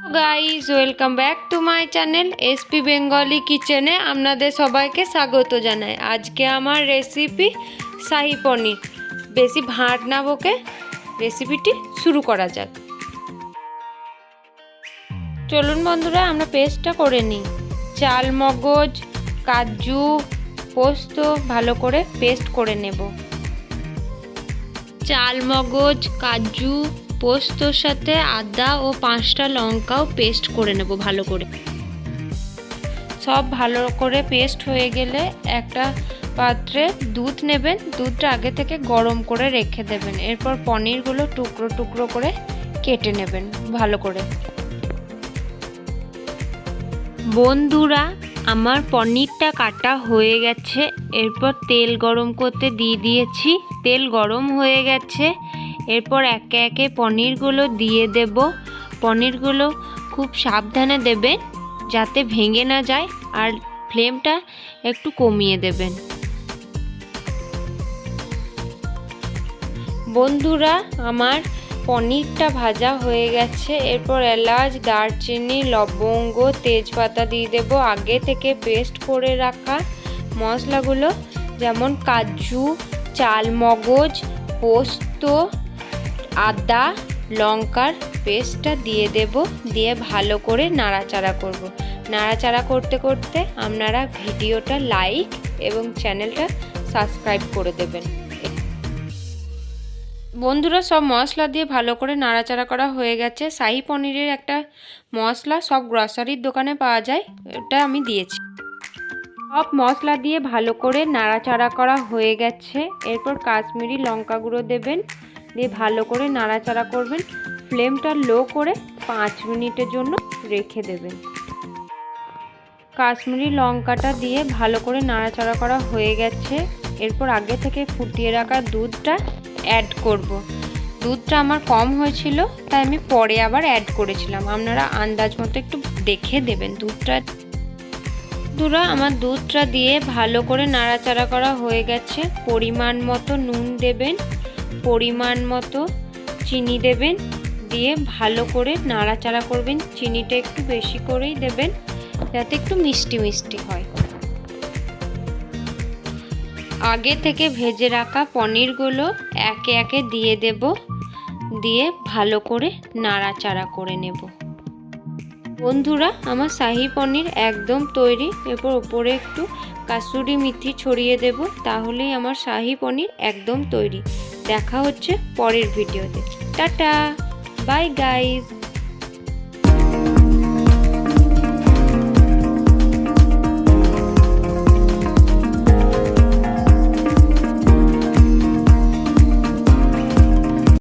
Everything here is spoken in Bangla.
Guys welcome back to my channel SP Bengali কিচেনে আপনাদের সবাইকে স্বাগত জানাই। আজকে আমার রেসিপি শাহি পনির। বেশি ভাট না বকে রেসিপিটি শুরু করা যাক। চলুন বন্ধুরা আমরা পেস্টটা করে নিই। চাল মগজ, কাজু, পোস্ত ভালো করে পেস্ট করে নেব। চাল মগজ, কাজু, পোস্তর সাথে আদা ও 5টা লঙ্কাও পেস্ট করে নেব ভালো করে। সব ভালো করে পেস্ট হয়ে গেলে একটা পাত্রে দুধ নেবেন। দুধটা আগে থেকে গরম করে রেখে দেবেন। এরপর পনিরগুলো টুকরো টুকরো করে কেটে নেবেন ভালো করে। বন্ধুরা আমার পনিরটা কাটা হয়ে গেছে। এরপর তেল গরম করতে দিয়ে দিয়েছি। তেল গরম হয়ে গেছে। এরপর একে একে পনিরগুলো দিয়ে দেব। পনিরগুলো খুব সাবধানে দেবেন যাতে ভেঙে না যায়, আর ফ্লেমটা একটু কমিয়ে দেবেন। বন্ধুরা আমার পনিরটা ভাজা হয়ে গেছে। এরপর এলাচ, দারচিনি, লবঙ্গ, তেজপাতা দিয়ে দেব। আগে থেকে পেস্ট করে রাখা মশলাগুলো যেমন কাজু, চাল মগজ, পোস্ত, আদা, লঙ্কার পেস্টটা দিয়ে দেব। দিয়ে ভালো করে নাড়াচাড়া করব। নাড়াচাড়া করতে করতে আপনারা ভিডিওটা লাইক এবং চ্যানেলটা সাবস্ক্রাইব করে দেবেন। বন্ধুরা সব মশলা দিয়ে ভালো করে নাড়াচাড়া করা হয়ে গেছে। শাহি পনিরের একটা মশলা সব গ্রসারির দোকানে পাওয়া যায়, এটা আমি দিয়েছি। সব মশলা দিয়ে ভালো করে নাড়াচাড়া করা হয়ে গেছে। এরপর কাশ্মীরি লঙ্কা গুঁড়ো দেবেন। দিয়ে ভালো করে নাড়াচাড়া করবেন। ফ্লেমটা লো করে 5 মিনিটের জন্য রেখে দেবেন। কাশ্মীরি লঙ্কাটা দিয়ে ভালো করে নাড়াচাড়া করা হয়ে গেছে। এরপর আগে থেকে ফুটিয়ে রাখা দুধটা অ্যাড করব। দুধটা আমার কম হয়েছিল তাই আমি পরে আবার অ্যাড করেছিলাম। আপনারা আন্দাজ মতো একটু দেখে দেবেন দুধটা। আমার দুধটা দিয়ে ভালো করে নাড়াচাড়া করা হয়ে গেছে। পরিমাণ মতো নুন দেবেন, পরিমাণ মতো চিনি দেবেন। দিয়ে ভালো করে নাড়াচাড়া করবেন। চিনিটা একটু বেশি করেই দেবেন যাতে একটু মিষ্টি মিষ্টি হয়। আগে থেকে ভেজে রাখা পনিরগুলো একে একে দিয়ে দেব। দিয়ে ভালো করে নাড়াচাড়া করে নেব। বন্ধুরা আমার শাহি পনির একদম তৈরি। এরপর উপরে একটু কাসুরি মেথি ছড়িয়ে দেব। তাহলেই আমার শাহি পনির একদম তৈরি। দেখা হচ্ছে পরের ভিডিওতে। Tata, bye guys.